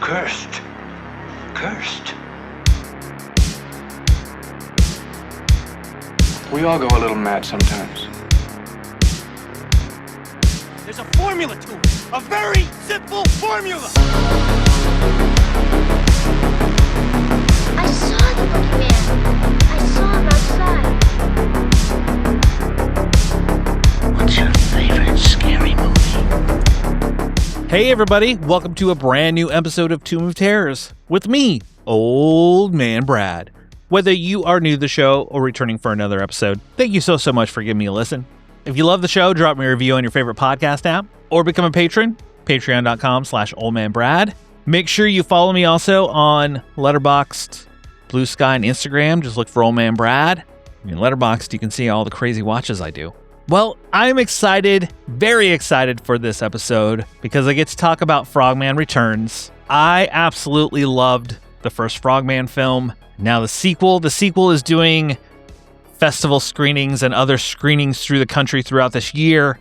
Cursed. Cursed. We all go a little mad sometimes. There's a formula to it. A very simple formula. I saw the boogeyman. I saw him outside. What's your favorite scary movie? Hey everybody, welcome to a brand new episode of Tomb of Terrors with me, Old Man Brad. Whether you are new to the show or returning for another episode, thank you so much for giving me a listen. If you love the show, drop me a review on your favorite podcast app or become a patron, patreon.com/oldmanbrad. Make sure you follow me also on Letterboxd, Blue Sky, and Instagram. Just look for Old Man Brad. In Letterboxd, you can see all the crazy watches I do. Well, I'm excited, very excited for this episode because I get to talk about Frogman Returns. I absolutely loved the first Frogman film. Now the sequel is doing festival screenings and other screenings through the country throughout this year.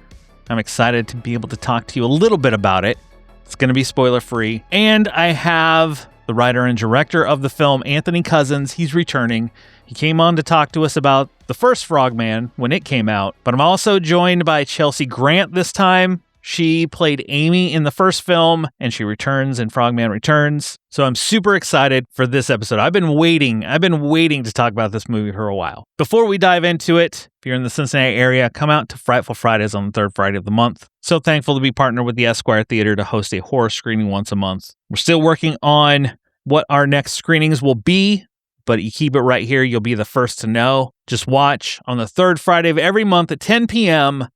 I'm excited to be able to talk to you a little bit about it. It's going to be spoiler free. And I have the writer and director of the film, Anthony Cousins. He's returning. He came on to talk to us about the first Frogman when it came out, but I'm also joined by Chelsey Grant this time. She played Amy in the first film, and she returns in Frogman Returns. So I'm super excited for this episode. I've been waiting to talk about this movie for a while. Before we dive into it, if you're in the Cincinnati area, come out to Frightful Fridays on the third Friday of the month. So thankful to be partnered with the Esquire Theater to host a horror screening once a month. We're still working on what our next screenings will be, but you keep it right here. You'll be the first to know. Just watch on the third Friday of every month at 10 p.m.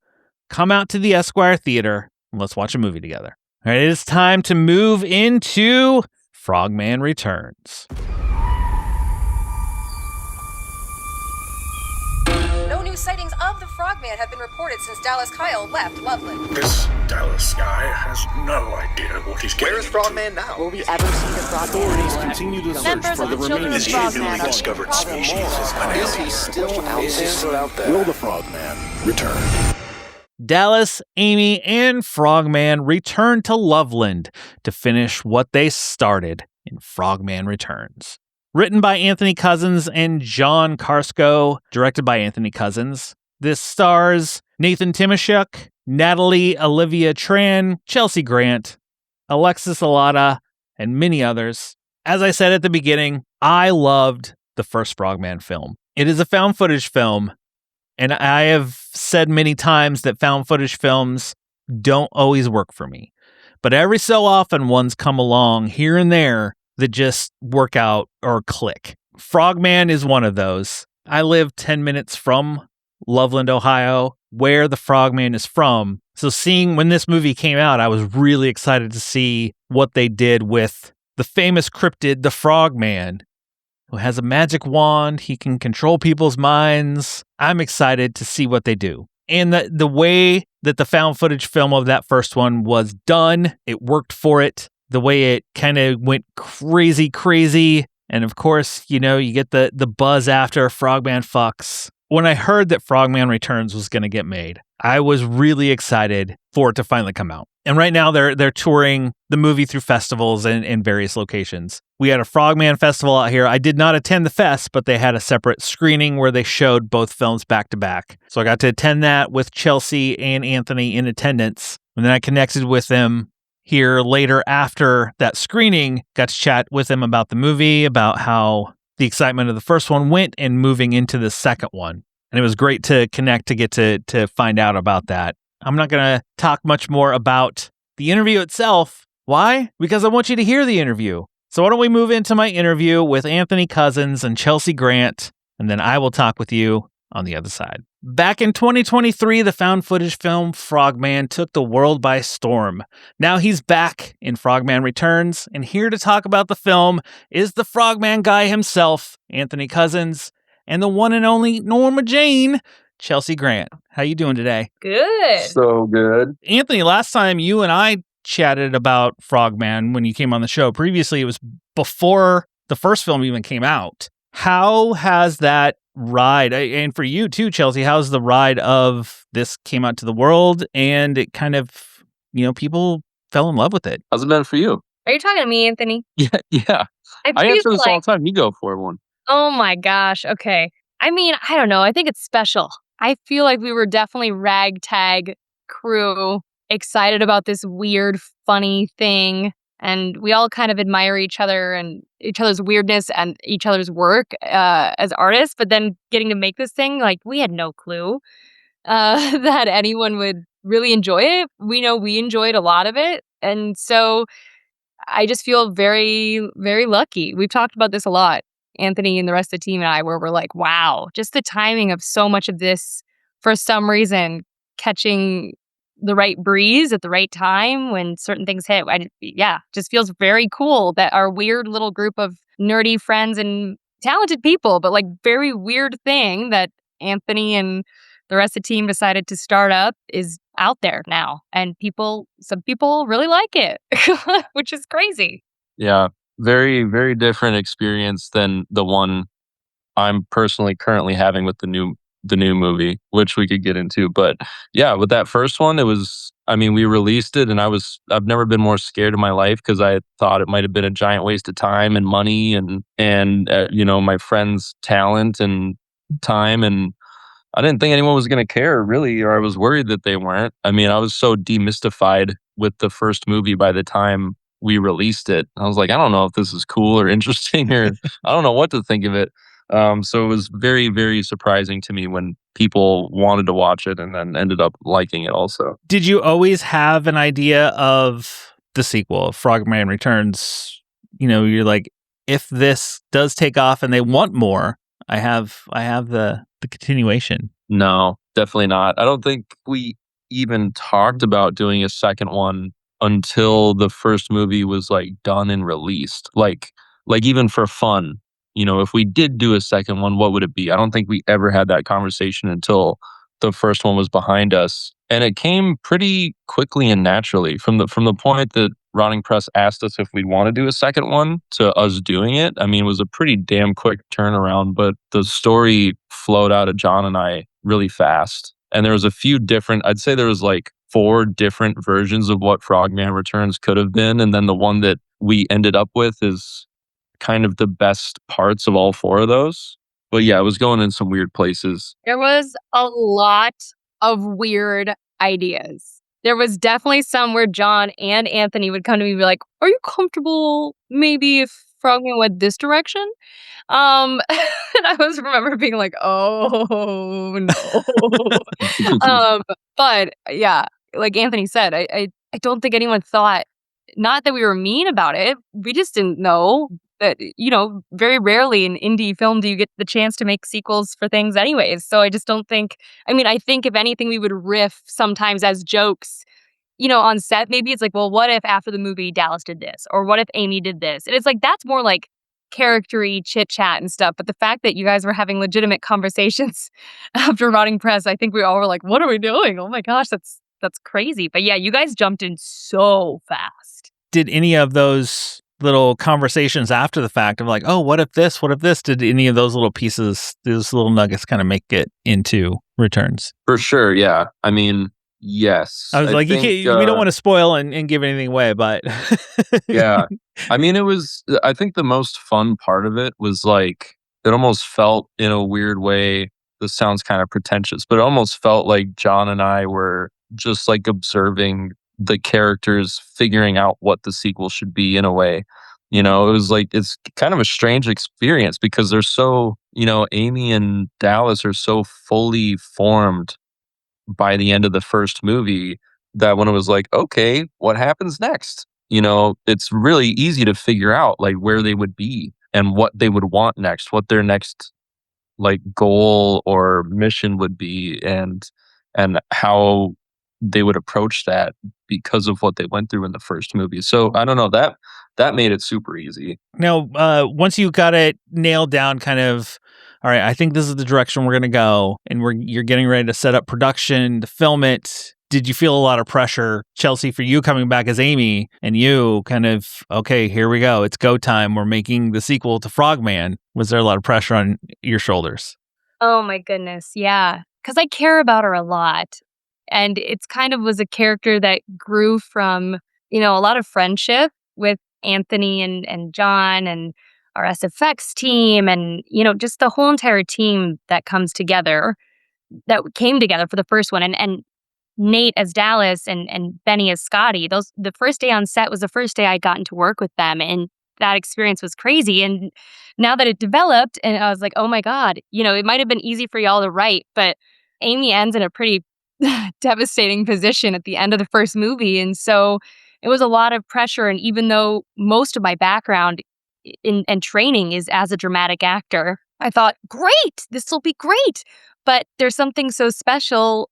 Come out to the Esquire Theater and let's watch a movie together. All right, it is time to move into Frogman Returns. No new sightings of the Frogman have been reported since Dallas Kyle left Loveland. This Dallas guy has no idea what he's getting Where's Frogman now? Will we ever see the Frogman? Authorities continue to search for the remaining Is he a newly discovered species? Is he still out there? Will the Frogman return? Dallas, Amy, and Frogman return to Loveland to finish what they started in Frogman Returns. Written by Anthony Cousins and John Carsko, directed by Anthony Cousins. This stars Nathan Timashuk, Natalie Olivia Tran, Chelsey Grant, Alexis Alada, and many others. As I said at the beginning, I loved the first Frogman film. It is a found footage film, and I have said many times that found footage films don't always work for me. But every so often, ones come along here and there that just work out or click. Frogman is one of those. I live 10 minutes from Loveland, Ohio, where the Frogman is from. So seeing when this movie came out, I was really excited to see what they did with the famous cryptid, the Frogman, who has a magic wand. He can control people's minds. I'm excited to see what they do. And the way that the found footage film of that first one was done, it worked for it. The way it kind of went crazy. And of course, you know, you get the buzz after Frogman fucks. When I heard that Frogman Returns was going to get made, I was really excited for it to finally come out. And right now they're touring the movie through festivals and various locations. We had a Frogman festival out here. I did not attend the fest, but they had a separate screening where they showed both films back to back. So I got to attend that with Chelsey and Anthony in attendance. And then I connected with them here later after that screening, got to chat with them about the movie, about how the excitement of the first one went and moving into the second one. And it was great to connect to get to find out about that. I'm not going to talk much more about the interview itself. Why? Because I want you to hear the interview. So why don't we move into my interview with Anthony Cousins and Chelsey Grant, and then I will talk with you on the other side. Back in 2023, the found footage film Frogman took the world by storm. Now he's back in Frogman Returns, and here to talk about the film is the Frogman guy himself, Anthony Cousins, and the one and only Norma Jane, Chelsey Grant. How you doing today? Good. So good. Anthony, last time you and I chatted about Frogman when you came on the show. Previously, it was before the first film even came out. How has that ride, and for you too, Chelsey, how's the ride of this came out to the world and it kind of, you know, people fell in love with it? How's it been for you? Are you talking to me, Anthony? Yeah. I feel answer this all like, the time. You go for one. oh my gosh, okay. I mean, I don't know. I think it's special. I feel like we were definitely ragtag crew, excited about this weird, funny thing. And we all kind of admire each other and each other's weirdness and each other's work as artists. But then getting to make this thing, like, we had no clue that anyone would really enjoy it. We know we enjoyed a lot of it. And so I just feel very, very lucky. We've talked about this a lot, Anthony and the rest of the team and I, where we're like, wow, just the timing of so much of this, for some reason, catching the right breeze at the right time when certain things hit. Just feels very cool that our weird little group of nerdy friends and talented people, but like very weird thing that Anthony and the rest of the team decided to start up is out there now. And some people really like it, which is crazy. Yeah. Very, very different experience than the one I'm personally currently having with the new movie, which we could get into. But yeah, with that first one, we released it and I've never been more scared in my life because I thought it might have been a giant waste of time and money and my friends' talent and time. And I didn't think anyone was going to care really, or I was worried that they weren't. I mean, I was so demystified with the first movie by the time we released it. I was like, I don't know if this is cool or interesting or I don't know what to think of it. So it was very, very surprising to me when people wanted to watch it and then ended up liking it also. Did you always have an idea of the sequel, Frogman Returns? You're like, if this does take off and they want more, I have the continuation. No, definitely not. I don't think we even talked about doing a second one until the first movie was like done and released. Like even for fun, if we did do a second one, what would it be? I don't think we ever had that conversation until the first one was behind us. And it came pretty quickly and naturally from the point that Rotting Press asked us if we'd want to do a second one to us doing it. I mean, it was a pretty damn quick turnaround, but the story flowed out of John and I really fast. And there was a few different, I'd say there was like 4 different versions of what Frogman Returns could have been. And then the one that we ended up with is kind of the best parts of all 4 of those. But yeah, it was going in some weird places. There was a lot of weird ideas. There was definitely some where John and Anthony would come to me and be like, are you comfortable maybe if Frogman went this direction? And I was remember being like, oh no. But yeah, like Anthony said, I don't think anyone thought, not that we were mean about it. We just didn't know that, very rarely in indie film do you get the chance to make sequels for things anyways. So I just don't think, I think if anything, we would riff sometimes as jokes, on set. Maybe it's like, well, what if after the movie Dallas did this? Or what if Amy did this? And it's like, that's more like character-y chit chat and stuff. But the fact that you guys were having legitimate conversations after Rotting Press, I think we all were like, what are we doing? Oh my gosh, that's crazy. But yeah, you guys jumped in so fast. Did any of those little conversations after the fact of like, oh, what if this, did any of those little pieces, those little nuggets kind of make it into Returns? For sure, yeah. I mean, yes. I was like, we don't want to spoil and give anything away, but yeah. I mean, I think the most fun part of it was like, it almost felt in a weird way, this sounds kind of pretentious, but it almost felt like John and I were just like observing the characters figuring out what the sequel should be in a way. It was like, it's kind of a strange experience because they're so, Amy and Dallas are so fully formed by the end of the first movie that when it was like, okay, what happens next? It's really easy to figure out like where they would be and what they would want next, what their next like goal or mission would be and how they would approach that because of what they went through in the first movie. So I don't know, that made it super easy. Now, once you got it nailed down, kind of, all right, I think this is the direction we're going to go, and you're getting ready to set up production, to film it. Did you feel a lot of pressure, Chelsey, for you coming back as Amy, and you kind of, okay, here we go, it's go time, we're making the sequel to Frogman? Was there a lot of pressure on your shoulders? Oh my goodness, yeah. Because I care about her a lot. And it's kind of was a character that grew from, a lot of friendship with Anthony and John and our SFX team and, just the whole entire team that came together for the first one. And Nate as Dallas and Benny as Scotty, the first day on set was the first day I'd gotten to work with them. And that experience was crazy. And now that it developed, and I was like, oh my God, it might have been easy for y'all to write, but Amy ends in a pretty devastating position at the end of the first movie. And so it was a lot of pressure. And even though most of my background and training is as a dramatic actor, I thought, great, this will be great. But there's something so special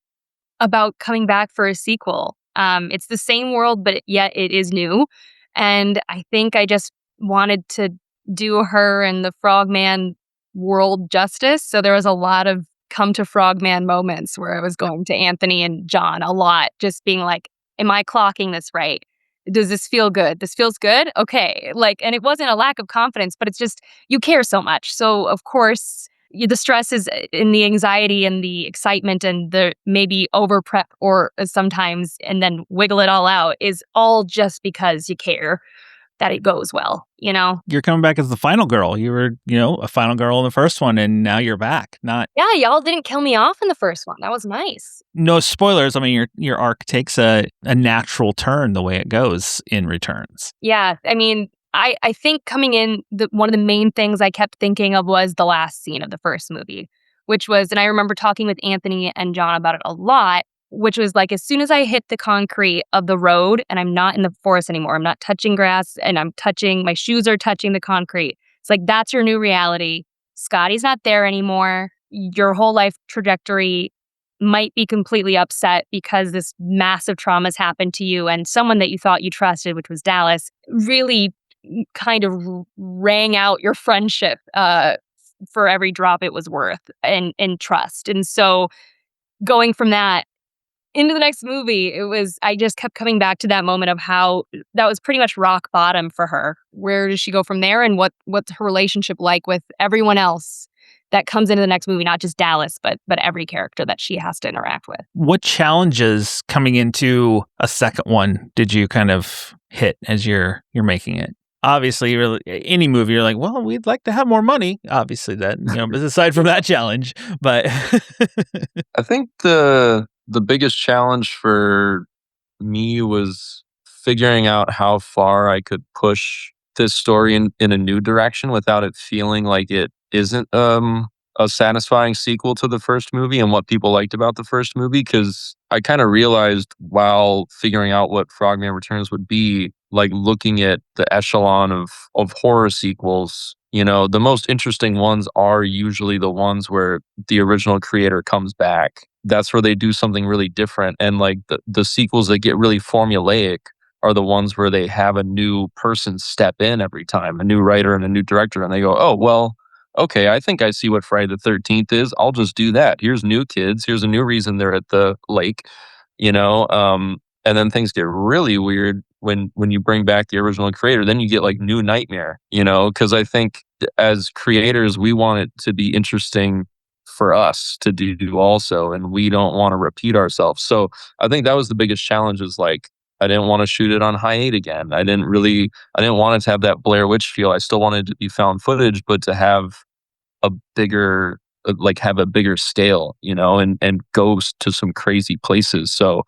about coming back for a sequel. It's the same world, but yet it is new. And I think I just wanted to do her and the Frogman world justice. So there was a lot of come to Frogman moments where I was going to Anthony and John a lot, just being like, am I clocking this right? Does this feel good? This feels good? Okay. And it wasn't a lack of confidence, but it's just, you care so much. So of course, the stress is in the anxiety and the excitement and the maybe over prep or sometimes, and then wiggle it all out is all just because you care that it goes well, You're coming back as the final girl. You were, a final girl in the first one, and now you're back. Yeah, y'all didn't kill me off in the first one. That was nice. No spoilers. I mean, your arc takes a natural turn the way it goes in Returns. Yeah, I mean, I think coming in, one of the main things I kept thinking of was the last scene of the first movie, which was, and I remember talking with Anthony and John about it a lot, which was like, as soon as I hit the concrete of the road and I'm not in the forest anymore, I'm not touching grass and my shoes are touching the concrete. It's like, that's your new reality. Scotty's not there anymore. Your whole life trajectory might be completely upset because this massive trauma has happened to you. And someone that you thought you trusted, which was Dallas, really kind of rang out your friendship for every drop it was worth and trust. And so going from that into the next movie, I just kept coming back to that moment of how that was pretty much rock bottom for her. Where does she go from there, and what's her relationship like with everyone else that comes into the next movie, not just Dallas, but every character that she has to interact with. What challenges coming into a second one did you kind of hit as you're making it? Obviously, any movie, you're like, well, we'd like to have more money. Obviously, that aside from that challenge, but I think the biggest challenge for me was figuring out how far I could push this story in a new direction without it feeling like it isn't a satisfying sequel to the first movie and what people liked about the first movie. Because I kind of realized while figuring out what Frogman Returns would be, like looking at the echelon of horror sequels, the most interesting ones are usually the ones where the original creator comes back. That's where they do something really different. And like the sequels that get really formulaic are the ones where they have a new person step in every time, a new writer and a new director, and they go, oh, well, okay, I think I see what Friday the 13th is. I'll just do that. Here's new kids. Here's a new reason they're at the lake, and then things get really weird when you bring back the original creator. Then you get like New Nightmare, because I think as creators, we want it to be interesting for us to do also, and we don't want to repeat ourselves. So I think that was the biggest challenge, is like, I didn't want to shoot it on high 8 again. I didn't want it to have that Blair Witch feel. I still wanted it to be found footage, but to have a bigger scale, and go to some crazy places. So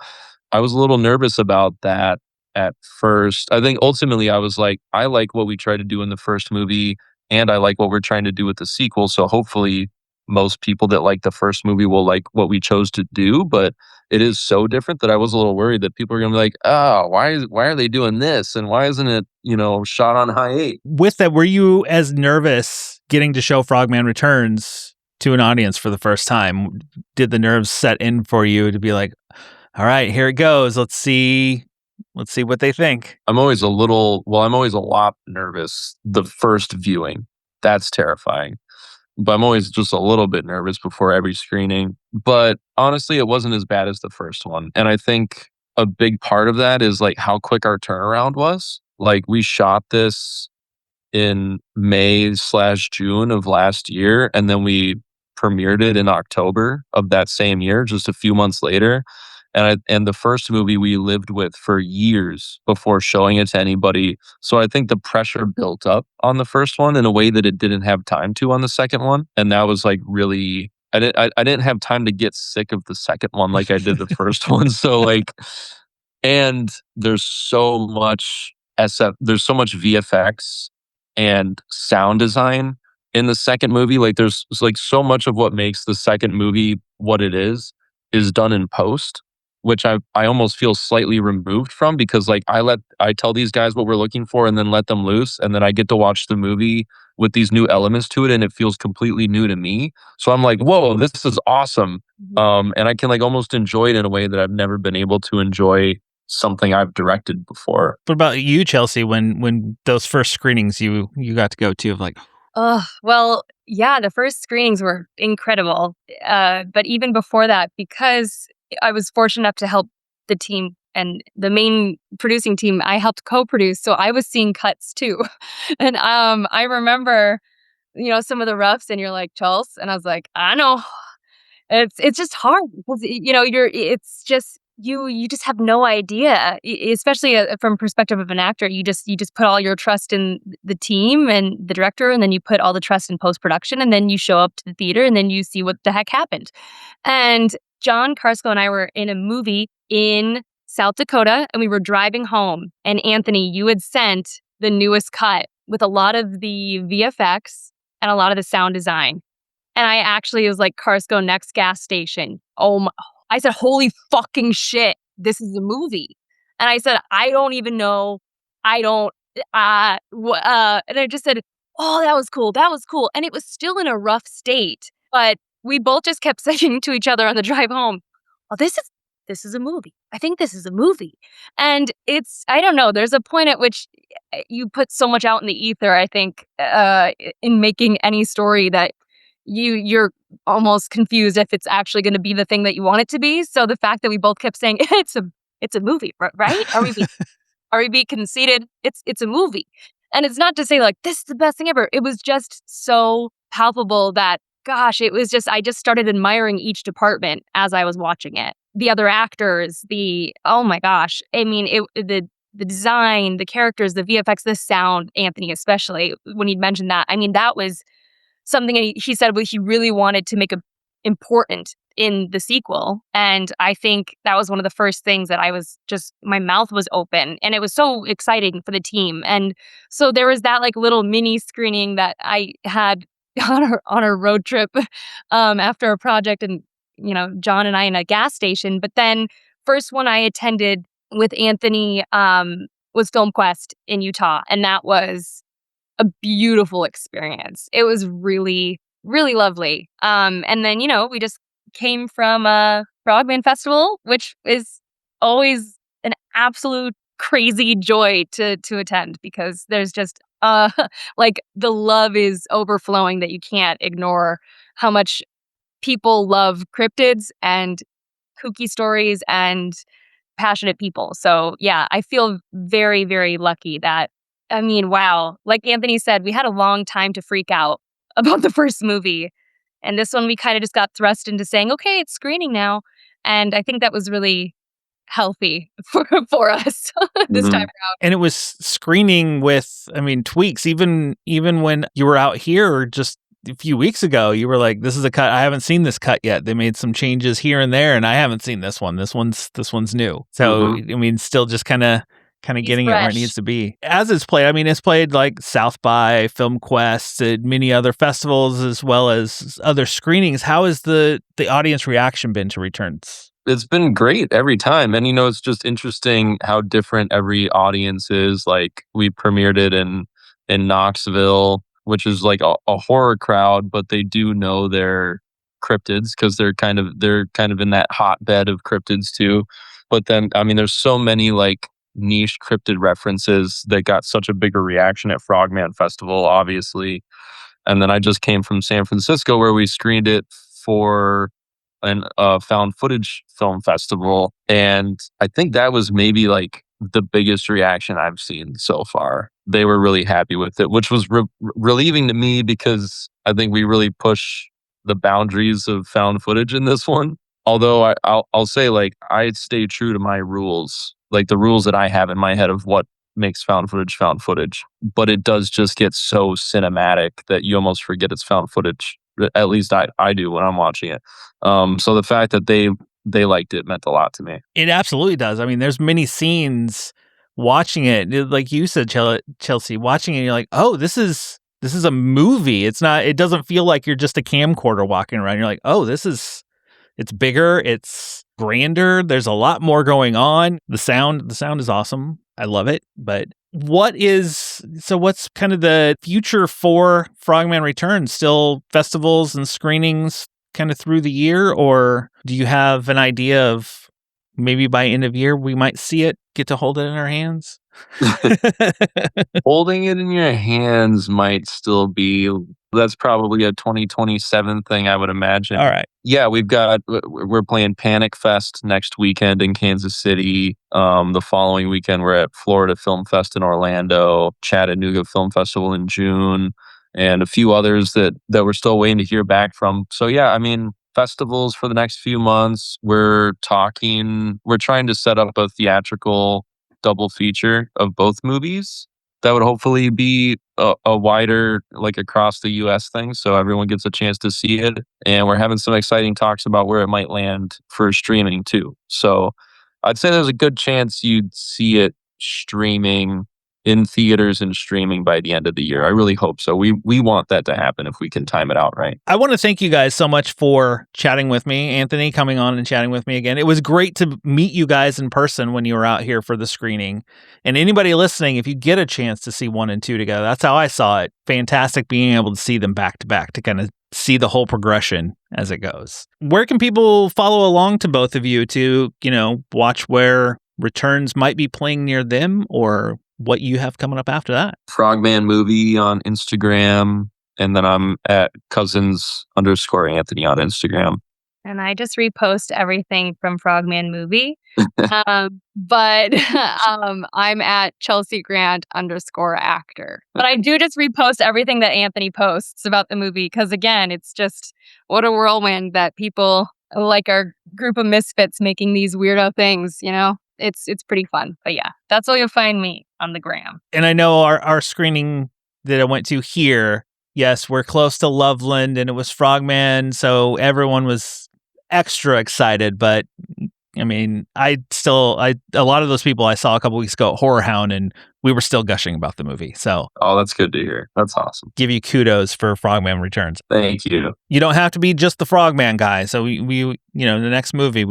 I was a little nervous about that at first. I think ultimately I was like, I like what we tried to do in the first movie, and I like what we're trying to do with the sequel. So hopefully most people that like the first movie will like what we chose to do. But it is so different that I was a little worried that people are going to be like, oh, why are they doing this? And why isn't it, shot on high 8? With that, were you as nervous getting to show Frogman Returns to an audience for the first time? Did the nerves set in for you to be like, all right, here it goes. Let's see what they think? I'm always a lot nervous the first viewing. That's terrifying. But I'm always just a little bit nervous before every screening. But honestly, it wasn't as bad as the first one. And I think a big part of that is like how quick our turnaround was. Like, we shot this in May/June of last year, and then we premiered it in October of that same year, just a few months later. And the first movie we lived with for years before showing it to anybody. So I think the pressure built up on the first one in a way that it didn't have time to on the second one. And that was like really, I didn't have time to get sick of the second one like I did the first one. So like, and there's so much there's so much VFX and sound design in the second movie. Like there's like so much of what makes the second movie what it is done in post, which I almost feel slightly removed from, because like I tell these guys what we're looking for and then let them loose, and then I get to watch the movie with these new elements to it, and it feels completely new to me. So I'm like, whoa, this is awesome. And I can like almost enjoy it in a way that I've never been able to enjoy something I've directed before. What about you, Chelsey, when those first screenings you got to go to of like, well, yeah, the first screenings were incredible. But even before that, because I was fortunate enough to help the team and the main producing team, I helped co-produce. So I was seeing cuts too. And I remember, some of the roughs, and you're like, Charles, and I was like, I know. It's just hard because, it's just, you just have no idea, especially from perspective of an actor. You just put all your trust in the team and the director, and then you put all the trust in post-production, and then you show up to the theater and then you see what the heck happened. And John Carsko and I were in a movie in South Dakota, and we were driving home, and Anthony, you had sent the newest cut with a lot of the VFX and a lot of the sound design. And I actually was like, Carsko, next gas station. Oh my, I said, holy fucking shit, this is a movie. And I said, I don't even know. And I just said, oh, that was cool. That was cool. And it was still in a rough state, but we both just kept saying to each other on the drive home, oh, this is a movie. I think this is a movie. And I don't know, there's a point at which you put so much out in the ether, I think, in making any story that you're almost confused if it's actually going to be the thing that you want it to be. So the fact that we both kept saying it's a movie, right? Are we being conceited? It's a movie. And it's not to say like this is the best thing ever. It was just so palpable that, gosh, I just started admiring each department as I was watching it. The other actors, oh my gosh. I mean, the design, the characters, the VFX, the sound, Anthony especially, when he mentioned that. I mean, that was something he said he really wanted to make important in the sequel. And I think that was one of the first things that my mouth was open, and it was so exciting for the team. And so there was that like little mini screening that I had on our road trip after a project, and John and I in a gas station. But then first one I attended with Anthony was Film Quest in Utah, and that was a beautiful experience. It was really, really lovely. And then, we just came from a Frogman Festival, which is always an absolute crazy joy to attend, because there's just like the love is overflowing that you can't ignore how much people love cryptids and kooky stories and passionate people. So yeah, I feel very, very lucky that, I mean, wow. Like Anthony said, we had a long time to freak out about the first movie. And this one, we kind of just got thrust into saying, okay, it's screening now. And I think that was really healthy for us this time around. And it was screening with, tweaks. Even when you were out here just a few weeks ago, you were like, this is a cut. I haven't seen this cut yet. They made some changes here and there, and I haven't seen this one. This one's new. So, still just kind of getting fresh. It where it needs to be. As it's played, it's played like South by, Film Quest, and many other festivals, as well as other screenings. How has the audience reaction been to Returns? It's been great every time. And, it's just interesting how different every audience is. Like, we premiered it in Knoxville, which is like a horror crowd, but they do know their cryptids because they're kind of in that hotbed of cryptids too. But then, there's so many like niche cryptid references that got such a bigger reaction at Frogman Festival, obviously. And then I just came from San Francisco, where we screened it for an found footage film festival, and I think that was maybe like the biggest reaction I've seen so far. They were really happy with it, which was relieving to me, because I think we really push the boundaries of found footage in this one. Although I'll say, like, I stay true to my rules, like the rules that I have in my head of what makes found footage, but it does just get so cinematic that you almost forget it's found footage. At least I do when I'm watching it. So the fact that they liked it meant a lot to me. It absolutely does. I mean, there's many scenes watching it, like you said, Chelsey, watching it, you're like, oh, this is a movie. It doesn't feel like you're just a camcorder walking around. You're like, oh, it's bigger, it's grander, there's a lot more going on. The sound is awesome. I love it. But what's kind of the future for Frogman Returns? Still festivals and screenings kind of through the year, or do you have an idea of maybe by end of year we might see it, get to hold it in our hands? Holding it in your hands might still be, that's probably a 2027 thing, I would imagine. All right. Yeah, we're playing Panic Fest next weekend in Kansas City. The following weekend, we're at Florida Film Fest in Orlando, Chattanooga Film Festival in June, and a few others that we're still waiting to hear back from. So yeah, I mean, festivals for the next few months. We're trying to set up a theatrical double feature of both movies that would hopefully be a wider, like, across the US thing, so everyone gets a chance to see it. And we're having some exciting talks about where it might land for streaming too. So I'd say there's a good chance you'd see it streaming in theaters and streaming by the end of the year. I really hope so. We want that to happen if we can time it out right. I want to thank you guys so much for chatting with me. Anthony, coming on and chatting with me again. It was great to meet you guys in person when you were out here for the screening. And anybody listening, if you get a chance to see 1 and 2 together, that's how I saw it. Fantastic being able to see them back to back, to kind of see the whole progression as it goes. Where can people follow along to both of you to, watch where Returns might be playing near them, or what you have coming up after that? Frogman Movie on Instagram, and then I'm at cousins_Anthony on Instagram. And I just repost everything from Frogman Movie. But I'm at Chelsey Grant _actor. But I do just repost everything that Anthony posts about the movie, because again, it's just what a whirlwind that people like our group of misfits making these weirdo things, It's pretty fun. But yeah, that's all you'll find me on the gram. And I know our screening that I went to here, yes, we're close to Loveland, and it was Frogman, so everyone was extra excited. But I mean, a lot of those people I saw a couple weeks ago at Horror Hound, and we were still gushing about the movie. So, oh, that's good to hear. That's awesome. Give you kudos for Frogman Returns. Thank you. You don't have to be just the Frogman guy. So we the next movie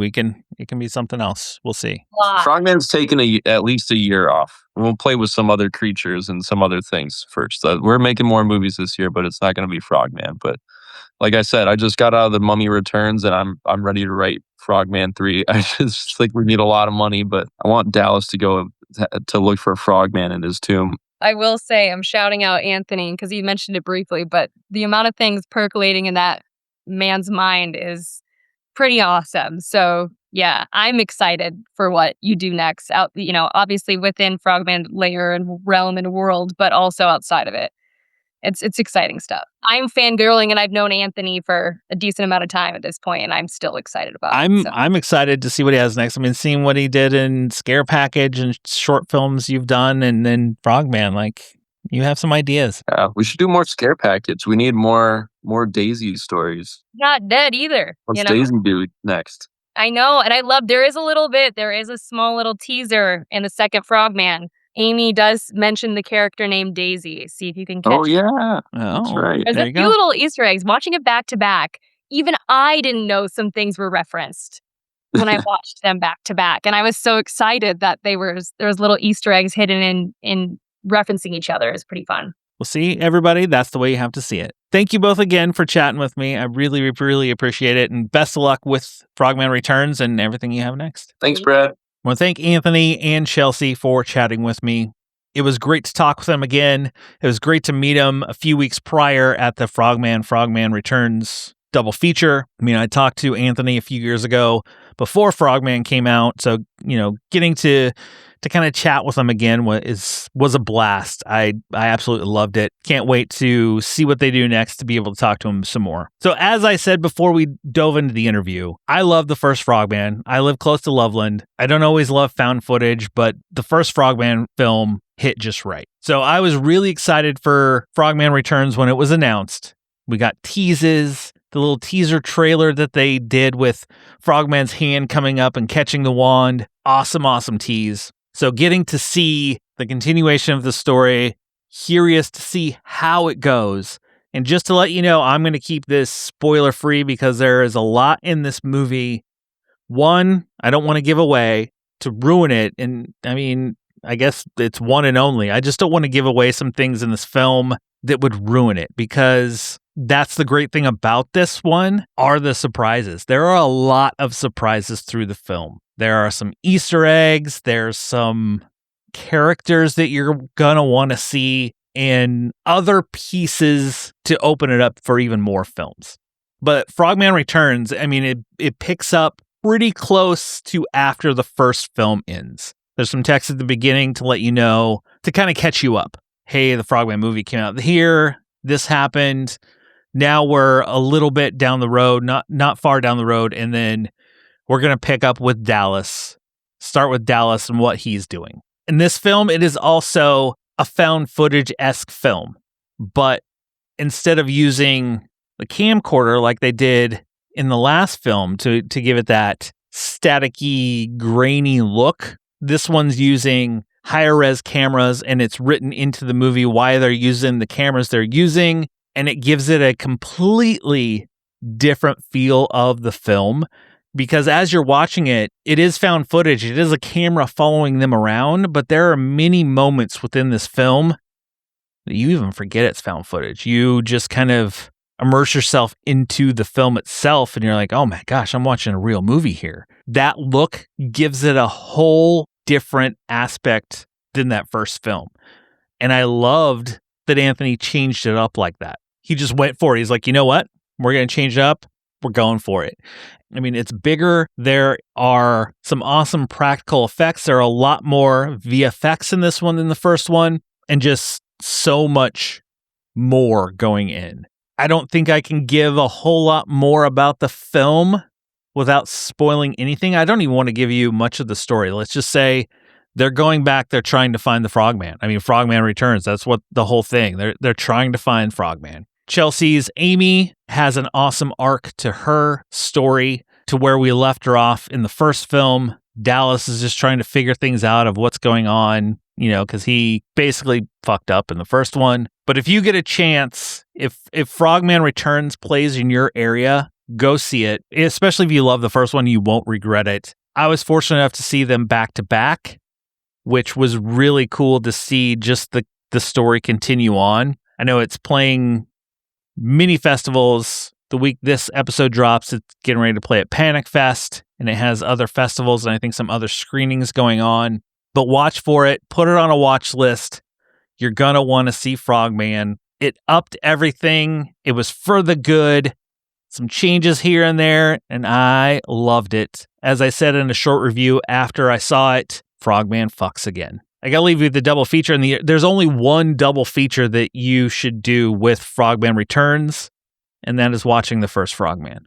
it can be something else. We'll see. Frogman's taken at least a year off. We'll play with some other creatures and some other things first. We're making more movies this year, but it's not going to be Frogman. But like I said, I just got out of The Mummy Returns, and I'm ready to write Frogman 3. I just think we need a lot of money, but I want Dallas to go to look for Frogman in his tomb. I will say, I'm shouting out Anthony because he mentioned it briefly, but the amount of things percolating in that man's mind is pretty awesome. So yeah, I'm excited for what you do next out, obviously within Frogman layer and realm and world, but also outside of it. It's exciting stuff. I'm fangirling, and I've known Anthony for a decent amount of time at this point, and I'm still excited about it. I'm excited to see what he has next. I mean, seeing what he did in Scare Package and short films you've done, and then Frogman, like, you have some ideas. Yeah, we should do more Scare Package. We need more Daisy stories. Not dead either. What's Daisy do next? I know, and I love, there is a small little teaser in the second Frogman. Amy does mention the character named Daisy. See if you can catch it. Oh, yeah. That's right. There's a few little Easter eggs. Watching it back to back, even I didn't know some things were referenced when I watched them back to back. And I was so excited that there was little Easter eggs hidden in referencing each other. It's pretty fun. Well, see, everybody, that's the way you have to see it. Thank you both again for chatting with me. I really, really appreciate it. And best of luck with Frogman Returns and everything you have next. Thanks, Brad. I want to thank Anthony and Chelsey for chatting with me. It was great to talk with them again. It was great to meet them a few weeks prior at the Frogman Returns double feature. I mean, I talked to Anthony a few years ago before Frogman came out. So, getting to to kind of chat with them again was a blast. I absolutely loved it. Can't wait to see what they do next to be able to talk to them some more. So as I said before we dove into the interview, I love the first Frogman. I live close to Loveland. I don't always love found footage, but the first Frogman film hit just right. So I was really excited for Frogman Returns when it was announced. We got teases, the little teaser trailer that they did with Frogman's hand coming up and catching the wand. Awesome tease. So getting to see the continuation of the story, curious to see how it goes. And just to let you know, I'm going to keep this spoiler free because there is a lot in this movie. One, I don't want to give away to ruin it. And I mean, I guess it's one and only. I just don't want to give away some things in this film that would ruin it, because that's the great thing about this one are the surprises. There are a lot of surprises through the film. There are some Easter eggs. There's some characters that you're going to want to see and other pieces to open it up for even more films. But Frogman Returns, I mean, it picks up pretty close to after the first film ends. There's some text at the beginning to let you know, to kind of catch you up. Hey, the Frogman movie came out here. This happened. Now we're a little bit down the road, not far down the road, and then we're going to pick up with Dallas. Start with Dallas and what he's doing. In this film, it is also a found footage-esque film, but instead of using the camcorder like they did in the last film to give it that staticky, grainy look, this one's using higher res cameras, and it's written into the movie why they're using the cameras they're using, and it gives it a completely different feel of the film. Because as you're watching it, it is found footage. It is a camera following them around, but there are many moments within this film that you even forget it's found footage. You just kind of immerse yourself into the film itself, and you're like, oh my gosh, I'm watching a real movie here. That look gives it a whole different aspect than that first film. And I loved that Anthony changed it up like that. He just went for it. He's like, you know what? We're going to change it up. We're going for it. I mean, it's bigger. There are some awesome practical effects. There are a lot more VFX in this one than the first one, and just so much more going in. I don't think I can give a whole lot more about the film without spoiling anything. I don't even want to give you much of the story. Let's just say they're going back. They're trying to find the Frogman. I mean, Frogman Returns. That's what the whole thing. They're trying to find Frogman. Chelsey's Amy has an awesome arc to her story to where we left her off in the first film. Dallas is just trying to figure things out of what's going on, you know, because he basically fucked up in the first one. But if you get a chance, if Frogman Returns plays in your area, go see it. Especially if you love the first one, you won't regret it. I was fortunate enough to see them back to back, which was really cool to see just the story continue on. I know it's playing mini festivals. The week this episode drops, it's getting ready to play at Panic Fest, and it has other festivals and I think some other screenings going on. But watch for it. Put it on a watch list. You're going to want to see Frogman. It upped everything. It was for the good. Some changes here and there, and I loved it. As I said in a short review after I saw it, Frogman fucks again. I gotta leave you with the double feature. There's only one double feature that you should do with Frogman Returns, and that is watching the first Frogman.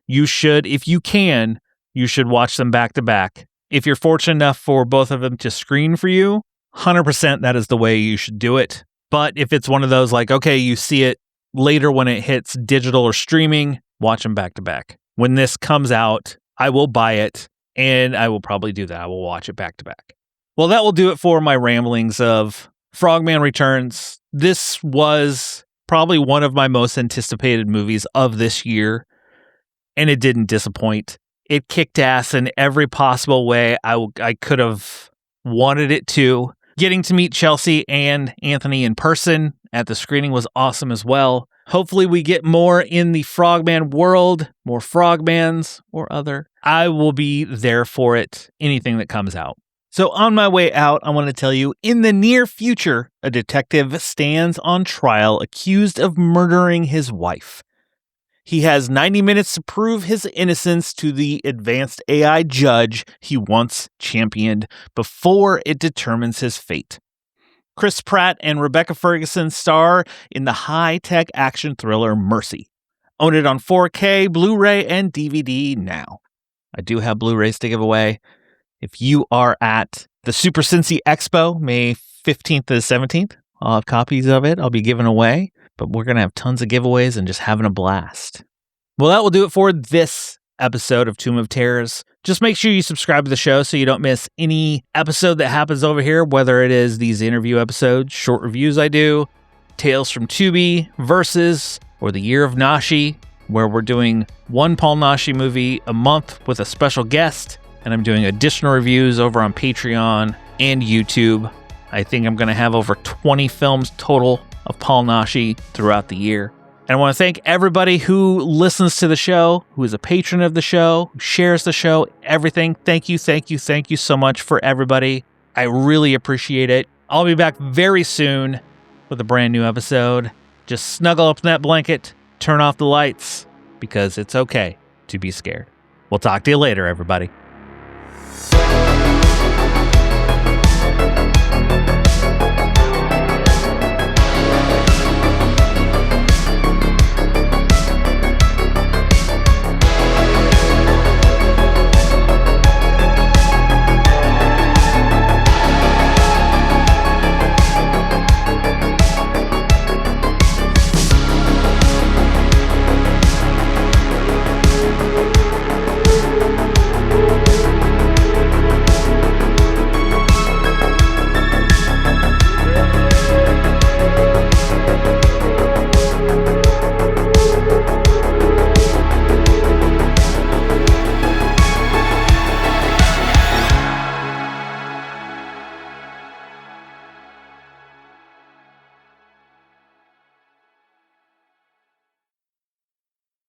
You should, if you can, you should watch them back to back. If you're fortunate enough for both of them to screen for you, 100% that is the way you should do it. But if it's one of those like, okay, you see it later when it hits digital or streaming, watch them back to back. When this comes out, I will buy it, and I will probably do that. I will watch it back to back. Well, that will do it for my ramblings of Frogman Returns. This was probably one of my most anticipated movies of this year, and it didn't disappoint. It kicked ass in every possible way I could have wanted it to. Getting to meet Chelsey and Anthony in person at the screening was awesome as well. Hopefully we get more in the Frogman world, more Frogmans or other. I will be there for it, anything that comes out. So on my way out, I want to tell you, in the near future, a detective stands on trial accused of murdering his wife. He has 90 minutes to prove his innocence to the advanced AI judge he once championed before it determines his fate. Chris Pratt and Rebecca Ferguson star in the high-tech action thriller Mercy. Own it on 4K, Blu-ray, and DVD now. I do have Blu-rays to give away. If you are at the Super Cincy Expo, May 15th to the 17th, I'll have copies of it. I'll be giving away, but we're going to have tons of giveaways and just having a blast. Well, that will do it for this episode of Tomb of Terrors. Just make sure you subscribe to the show so you don't miss any episode that happens over here, whether it is these interview episodes, short reviews I do, Tales from Tubi, Versus, or The Year of Nashi, where we're doing one Paul Nashi movie a month with a special guest, and I'm doing additional reviews over on Patreon and YouTube. I think I'm going to have over 20 films total of Paul Nashi throughout the year. And I want to thank everybody who listens to the show, who is a patron of the show, who shares the show, everything. Thank you so much for everybody. I really appreciate it. I'll be back very soon with a brand new episode. Just snuggle up in that blanket, turn off the lights, because it's okay to be scared. We'll talk to you later, everybody.